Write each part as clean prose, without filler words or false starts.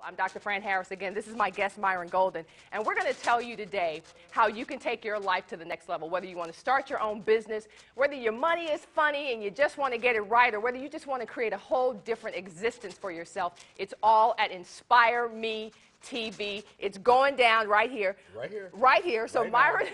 I'm Dr. Fran Harris again. This is my guest, Myron Golden, and we're going to tell you today how you can take your life to the next level, whether you want to start your own business, whether your money is funny and you just want to get it right, or whether you just want to create a whole different existence for yourself. It's all at Inspire Me TV. It's going down right here. Right here. Right here. So right Myron,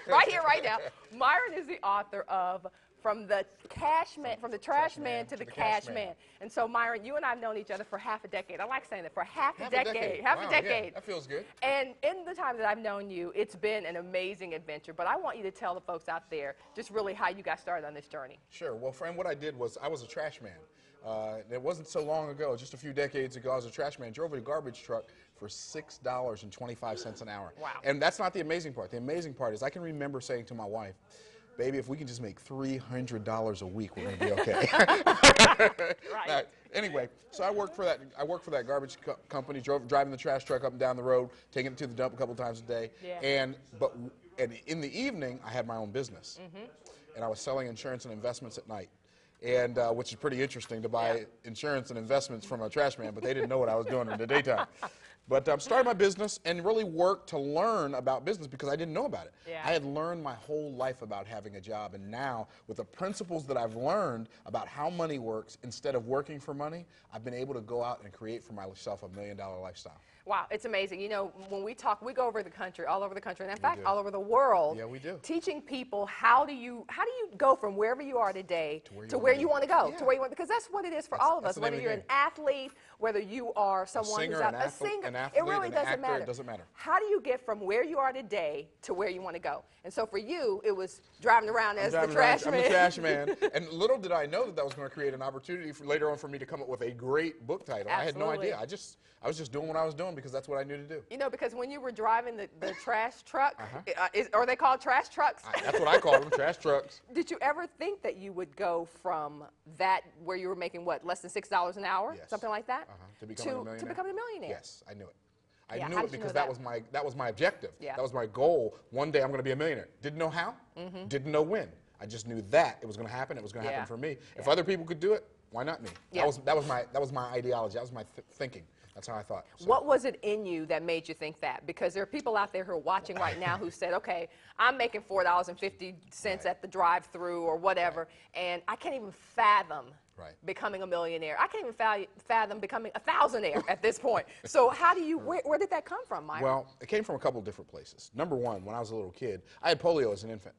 right here, right now. Myron is the author of From the Trash Man to the Cash Man. And so, Myron, you and I have known each other for half a decade. I like saying that, for half a decade. Half a decade. Yeah, that feels good. And in the time that I've known you, it's been an amazing adventure. But I want you to tell the folks out there just really how you got started on this journey. Sure. Well, Fran, what I did was I was a trash man. It wasn't so long ago, just a few decades ago, I was a trash man. Drove a garbage truck for $6.25 an hour. Wow. And that's not the amazing part. The amazing part is I can remember saying to my wife, baby, if we can just make $300 a week, we're going to be okay. Right. Anyway, so I worked for that garbage company, driving the trash truck up and down the road, taking it to the dump a couple times a day. Yeah. And in the evening, I had my own business, and I was selling insurance and investments at night. And which is pretty interesting to buy insurance and investments from a trash man, but they didn't know what I was doing in the daytime. But started my business and really worked to learn about business because I didn't know about it. Yeah. I had learned my whole life about having a job, and now with the principles that I've learned about how money works, instead of working for money, I've been able to go out and create for myself a $1 million lifestyle. Wow, it's amazing. You know, when we talk, we go over the country, all over the country, and in fact, all over the world. Yeah, we do. Teaching people how do you go from wherever you are today to where you want to go, to where you want, because that's what it is for all of us. Whether you're an athlete, whether you are someone who's a singer, it really doesn't matter. It doesn't matter. How do you get from where you are today to where you want to go? And so for you, it was driving around as the trash man. I'm the trash man. And little did I know that was going to create an opportunity for later on for me to come up with a great book title. Absolutely. I had no idea. I was just doing what I was doing because that's what I knew to do. You know, because when you were driving the trash truck, are they called trash trucks? That's what I call them, trash trucks. Did you ever think that you would go from that, where you were making, what, less than $6 an hour? Yes. Something like that? To becoming a millionaire. To becoming a millionaire. Yes, I knew it. I Yeah, knew it because that was my objective. Yeah. That was my goal. One day I'm going to be a millionaire. Didn't know how, didn't know when. I just knew that it was going to happen. It was going to happen for me. If other people could do it, why not me? Yeah. That was my ideology. That was my thinking. That's how I thought. So. What was it in you that made you think that? Because there are people out there who are watching right now who said, okay, I'm making $4.50 at the drive-through or whatever, and I can't even fathom becoming a millionaire. I can't even fathom becoming a thousandaire at this point. So how do you, where did that come from, Myron? Well, it came from a couple of different places. Number one, when I was a little kid, I had polio as an infant.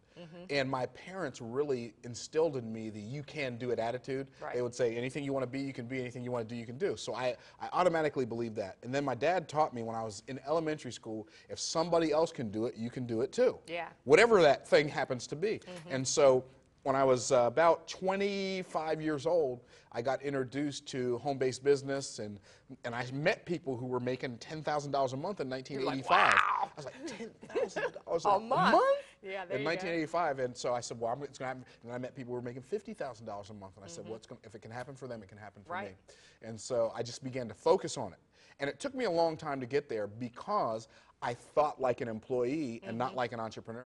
And my parents really instilled in me the you can do it attitude. They would say, anything you want to be, you can be. Anything you want to do, you can do. So I automatically believed that. And then my dad taught me when I was in elementary school, if somebody else can do it, you can do it too. Yeah. Whatever that thing happens to be. And so when I was about 25 years old, I got introduced to home-based business, and I met people who were making $10,000 a month in 1985. Like, wow. I was like, $10,000 a month? Yeah, in 1985, and so I said, well, it's going to happen. And I met people who were making $50,000 a month, and I said, well, if it can happen for them, it can happen for me. And so I just began to focus on it. And it took me a long time to get there because I thought like an employee and not like an entrepreneur.